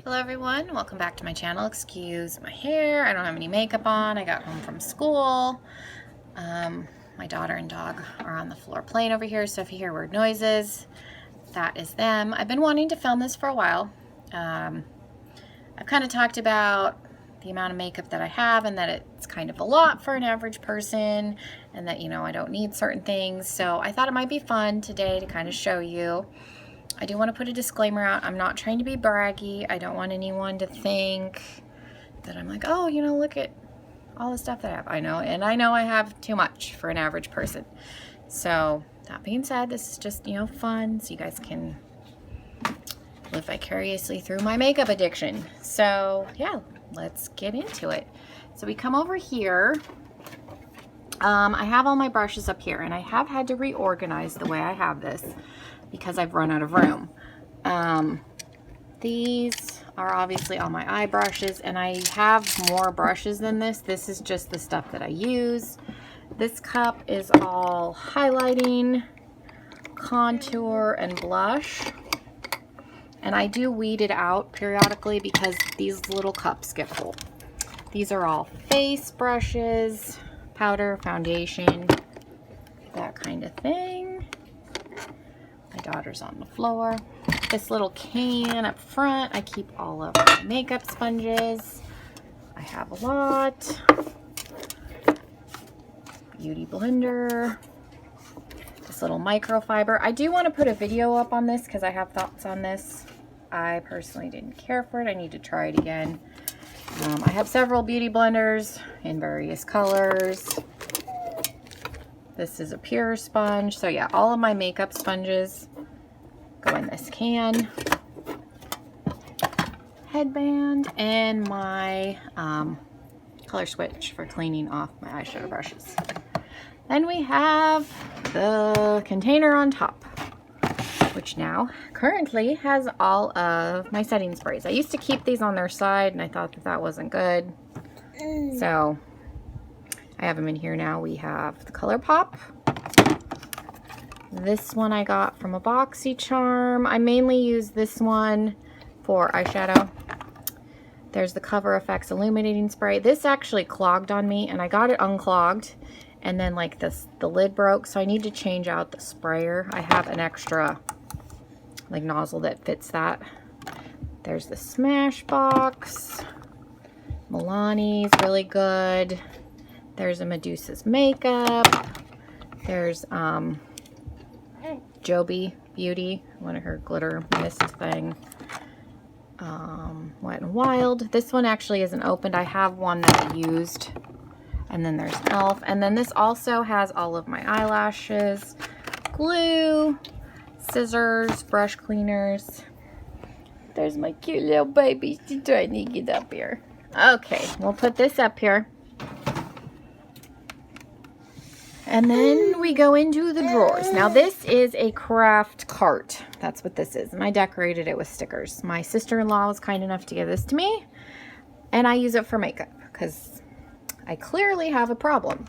Hello everyone, welcome back to my channel. Excuse my hair, I don't have any makeup on. I got home from school. My daughter and dog are on the floor playing over here, so if you hear weird noises, that is them. I've been wanting to film this for a while. I've kind of talked about the amount of makeup that I have and that it's kind of a lot for an average person and that, you know, I don't need certain things. So I thought it might be fun today to kind of show you. I do want to put a disclaimer out. I'm not trying to be braggy. I don't want anyone to think that I'm like, oh, you know, look at all the stuff that I have. I know I have too much for an average person. So that being said, this is just, you know, fun so you guys can live vicariously through my makeup addiction. So yeah, let's get into it. So we come over here. I have all my brushes up here and I have had to reorganize the way I have this because I've run out of room. These are obviously all my eye brushes and I have more brushes than this. This is just the stuff that I use. This cup is all highlighting, contour, and blush. And I do weed it out periodically because these little cups get full. These are all face brushes, powder, foundation, that kind of thing. My daughter's on the floor. This little can up front, I keep all of my makeup sponges. I have a lot. Beauty blender. This little microfiber. I do want to put a video up on this because I have thoughts on this. I personally didn't care for it. I need to try it again. I have several beauty blenders in various colors. This is a pure sponge. So yeah, all of my makeup sponges go in this can. Headband and my color switch for cleaning off my eyeshadow brushes. Then we have the container on top, which now currently has all of my setting sprays. I used to keep these on their side and I thought that that wasn't good. So I have them in here now. We have the ColourPop. This one I got from a BoxyCharm. I mainly use this one for eyeshadow. There's the Cover FX Illuminating Spray. This actually clogged on me and I got it unclogged and then like this, the lid broke, so I need to change out the sprayer. I have an extra like nozzle that fits that. There's the Smashbox. Milani's really good. There's a Medusa's makeup. There's Joby Beauty, one of her glitter mist thing. Wet n Wild. This one actually isn't opened. I have one that I used. And then there's e.l.f. And then this also has all of my eyelashes, glue, scissors, brush cleaners. There's my cute little baby. She's trying to get up here. Okay, we'll put this up here. And then we go into the drawers. Now this is a craft cart. That's what this is. And I decorated it with stickers. My sister-in-law was kind enough to give this to me. And I use it for makeup because I clearly have a problem.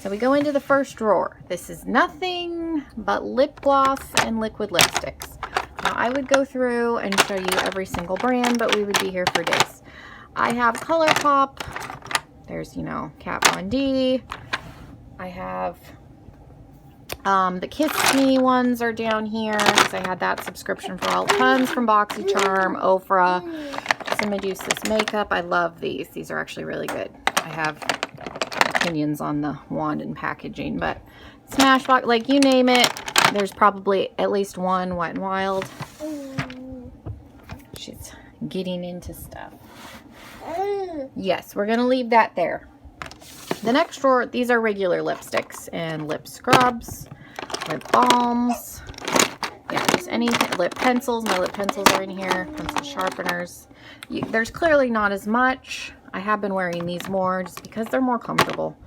So we go into the first drawer. This is nothing but lip gloss and liquid lipsticks. Now I would go through and show you every single brand, but we would be here for days. I have ColourPop. There's, you know, Kat Von D. I have the Kiss Me ones are down here because I had that subscription for all tons from BoxyCharm, Ofra, some Medusa's makeup. I love these. These are actually really good. I have opinions on the wand and packaging, but Smashbox, like you name it, there's probably at least one. Wet n Wild. She's getting into stuff. Yes, we're going to leave that there. The next drawer, these are regular lipsticks and lip scrubs, lip balms, yeah, just anything, lip pencils. My lip pencils are in here, pencil sharpeners. There's clearly not as much. I have been wearing these more just because they're more comfortable.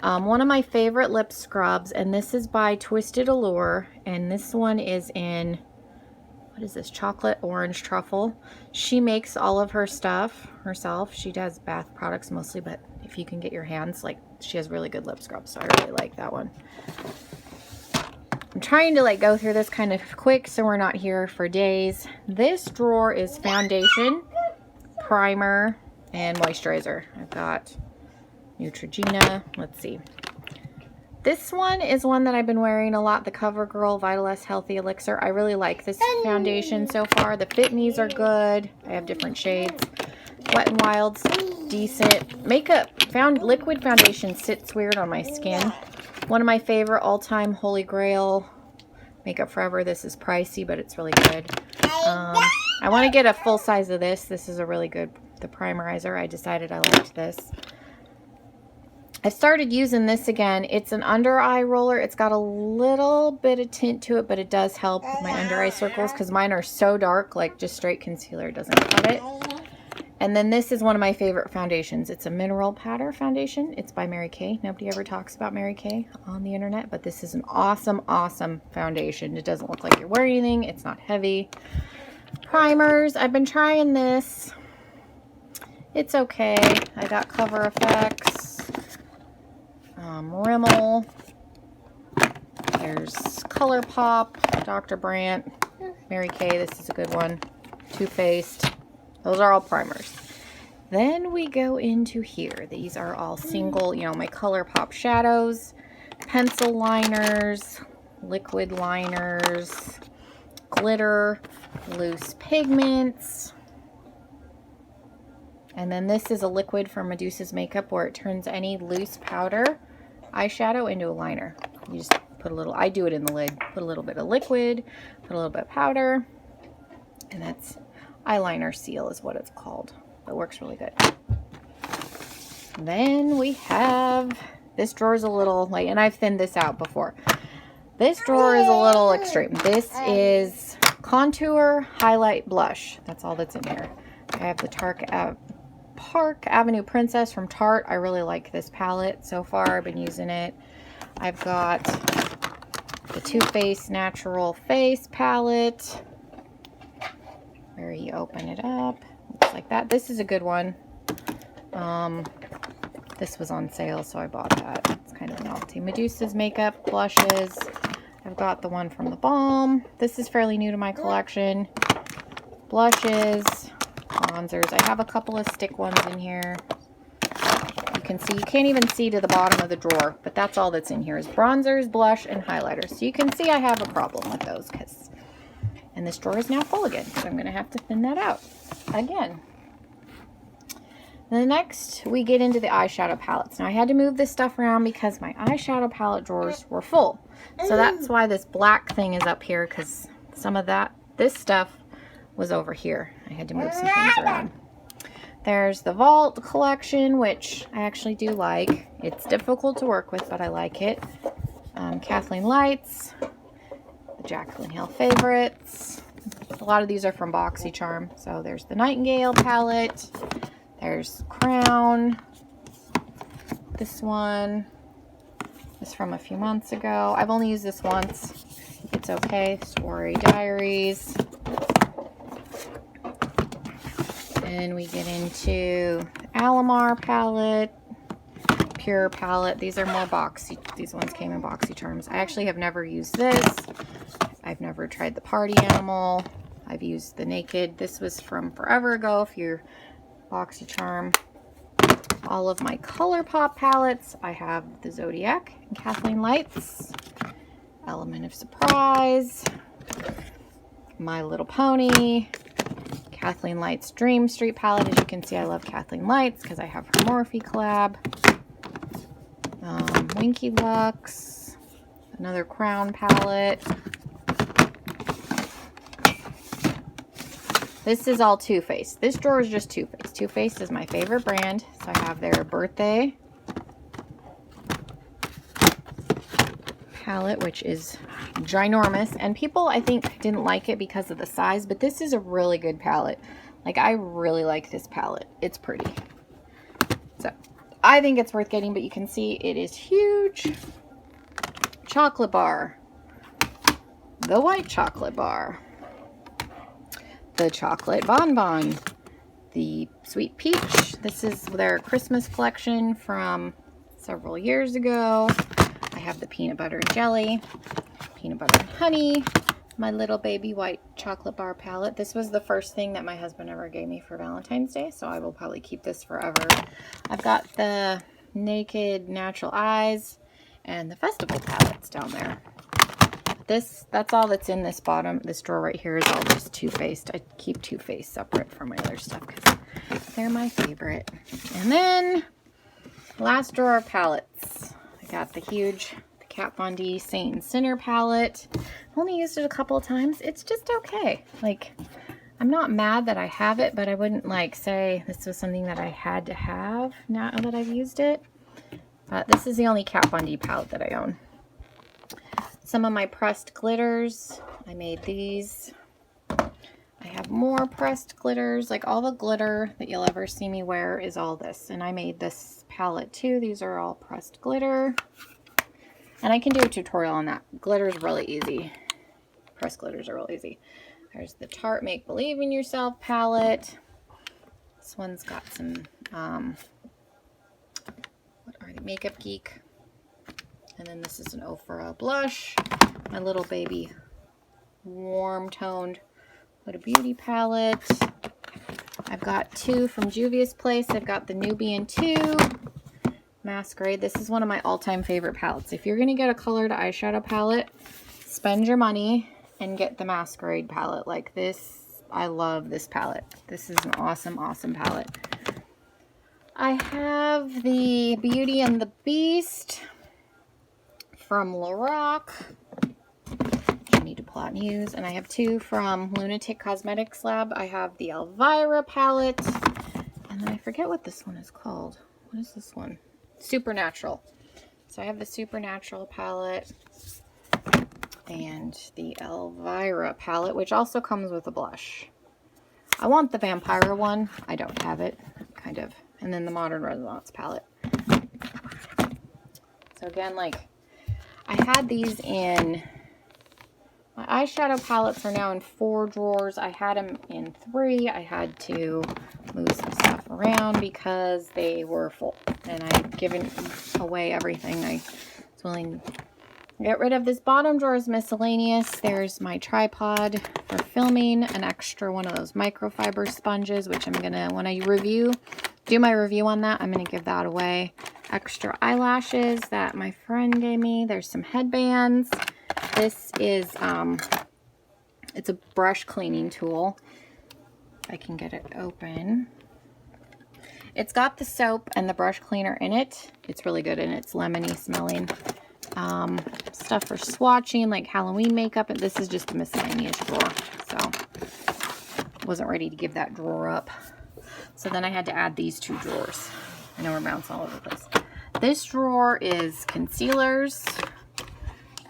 One of my favorite lip scrubs, and this is by Twisted Allure, and this one is in, what is this, chocolate orange truffle. She makes all of her stuff herself. She does bath products mostly, but if you can get your hands, like, she has really good lip scrubs, so I really like that one. I'm trying to like go through this kind of quick so we're not here for days. This drawer is foundation. primer and moisturizer. I've got Neutrogena. Let's see. This one is one that I've been wearing a lot, the CoverGirl Vitalist Healthy Elixir. I really like this foundation so far. The Fit Me's are good. I have different shades. Wet n Wild's decent. Makeup, liquid foundation sits weird on my skin. One of my favorite all-time Holy Grail, Makeup Forever. This is pricey, but it's really good. I want to get a full size of this. This is a really good, the primerizer. I decided I liked this. I started using this again. It's an under eye roller. It's got a little bit of tint to it, but it does help with my under eye circles because mine are so dark, like just straight concealer doesn't cut it. And then this is one of my favorite foundations. It's a mineral powder foundation. It's by Mary Kay. Nobody ever talks about Mary Kay on the internet, but this is an awesome, awesome foundation. It doesn't look like you're wearing anything. It's not heavy. Primers. I've been trying this. It's okay. I got Cover FX. Rimmel. There's ColourPop, Dr. Brandt, Mary Kay. This is a good one. Too Faced. Those are all primers. Then we go into here. These are all single, you know, my ColourPop shadows, pencil liners, liquid liners, glitter, loose pigments. And then this is a liquid from Medusa's Makeup where it turns any loose powder eyeshadow into a liner. You just put a little, I do it in the lid, put a little bit of liquid, put a little bit of powder, and that's eyeliner seal is what it's called. It works really good. Then we have, this drawer is a little like, and I've thinned this out before. This drawer is a little extreme. This is contour highlight blush. That's all that's in here. I have the Park Avenue Princess from Tarte. I really like this palette so far. I've been using it. I've got the Too Faced Natural Face palette, where you open it up. Looks like that. This is a good one. This was on sale, so I bought that. It's kind of a novelty. Medusa's Makeup blushes. I've got the one from The Balm. This is fairly new to my collection. Blushes, bronzers. I have a couple of stick ones in here. You can see, you can't even see to the bottom of the drawer, but that's all that's in here is bronzers, blush, and highlighters. So you can see I have a problem with those and this drawer is now full again, so I'm going to have to thin that out again. And then next, we get into the eyeshadow palettes. Now, I had to move this stuff around because my eyeshadow palette drawers were full. So that's why this black thing is up here, because some of this stuff was over here. I had to move some things around. There's the Vault collection, which I actually do like. It's difficult to work with, but I like it. Kathleen Lights. Jaclyn Hill favorites. A lot of these are from BoxyCharm. So there's the Nightingale palette. There's Crown. This one is from a few months ago. I've only used this once. It's okay. Soiree Diaries. And we get into the Alamar palette. Pure palette. These are more boxy. These ones came in BoxyCharms. I actually have never used this. I've never tried the Party Animal. I've used the Naked. This was from forever ago if you're BoxyCharm. All of my ColourPop palettes. I have the Zodiac and Kathleen Lights. Element of Surprise. My Little Pony. Kathleen Lights Dream Street palette. As you can see, I love Kathleen Lights because I have her Morphe collab. Winky Lux, another Crown palette. This is all Too Faced. This drawer is just Too Faced. Too Faced is my favorite brand, so I have their birthday palette, which is ginormous. And people, I think, didn't like it because of the size, but this is a really good palette. Like, I really like this palette. It's pretty. So I think it's worth getting, but you can see it is huge. Chocolate bar. The white chocolate bar. The chocolate bonbon. The sweet peach. This is their Christmas collection from several years ago. I have the peanut butter and jelly. Peanut butter and honey. my little baby white chocolate bar palette. This was the first thing that my husband ever gave me for Valentine's Day, so I will probably keep this forever. I've got the Naked Natural Eyes and the Festival palettes down there. That's all that's in this drawer right here is all just Too Faced. I keep Too Faced separate from my other stuff because they're my favorite. And then last drawer of palettes. I got the huge Kat Von D Saint and Sinner palette. I've only used it a couple of times. It's just okay. Like, I'm not mad that I have it, but I wouldn't like say this was something that I had to have now that I've used it. But this is the only Kat Von D palette that I own. Some of my pressed glitters. I made these. I have more pressed glitters. Like all the glitter that you'll ever see me wear is all this. And I made this palette too. These are all pressed glitter. And I can do a tutorial on that. Glitter is really easy. Pressed glitters are really easy. There's the Tarte Make Believe in Yourself palette. This one's got some, what are they? Makeup Geek. And then this is an Ofra blush. My little baby warm toned Huda Beauty palette. I've got two from Juvia's Place. I've got the Nubian 2 Masquerade. This is one of my all-time favorite palettes. If you're going to get a colored eyeshadow palette, spend your money and get the Masquerade palette. Like this, I love this palette. This is an awesome, awesome palette. I have the Beauty and the Beast from Lorac, which I need to pull out and use. And I have two from Lunatic Cosmetics Lab. I have the Elvira palette. And then I forget what this one is called. What is this one? Supernatural. So I have the Supernatural palette and the Elvira palette, which also comes with a blush. I want the Vampire one. I don't have it, kind of. And then the Modern Renaissance palette. So again, like, I had these in, my eyeshadow palettes are now in 4 drawers. I had them in 3. I had to move some stuff around because they were full. And I'd given away everything I was willing to get rid of. This bottom drawer is miscellaneous. There's my tripod for filming, an extra one of those microfiber sponges, which I'm going to, when I do my review on that, I'm going to give that away. Extra eyelashes that my friend gave me. There's some headbands. This is, it's a brush cleaning tool. If I can get it open. It's got the soap and the brush cleaner in it. It's really good and it's lemony smelling. Stuff for swatching, like Halloween makeup. And this is just a miscellaneous drawer. So, wasn't ready to give that drawer up. So then I had to add these 2 drawers. I know we're bouncing all over the place. This drawer is concealers,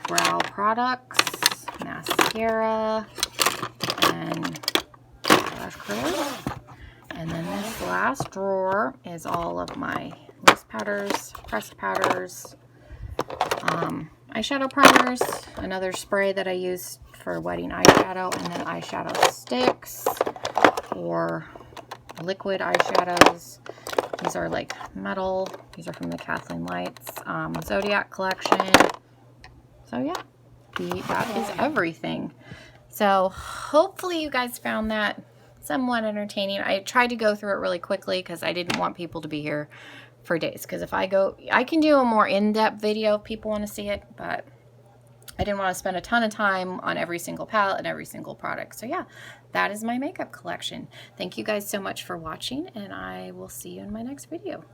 brow products, mascara, and blush curlers. And then this last drawer is all of my loose powders, pressed powders, eyeshadow primers, another spray that I use for wetting eyeshadow, and then eyeshadow sticks or liquid eyeshadows. These are like metal. These are from the Kathleen Lights Zodiac collection. So yeah, that is everything. So hopefully you guys found that somewhat entertaining. I tried to go through it really quickly because I didn't want people to be here for days. Because if I go, I can do a more in-depth video if people want to see it, but I didn't want to spend a ton of time on every single palette and every single product. So yeah, that is my makeup collection. Thank you guys so much for watching, and I will see you in my next video.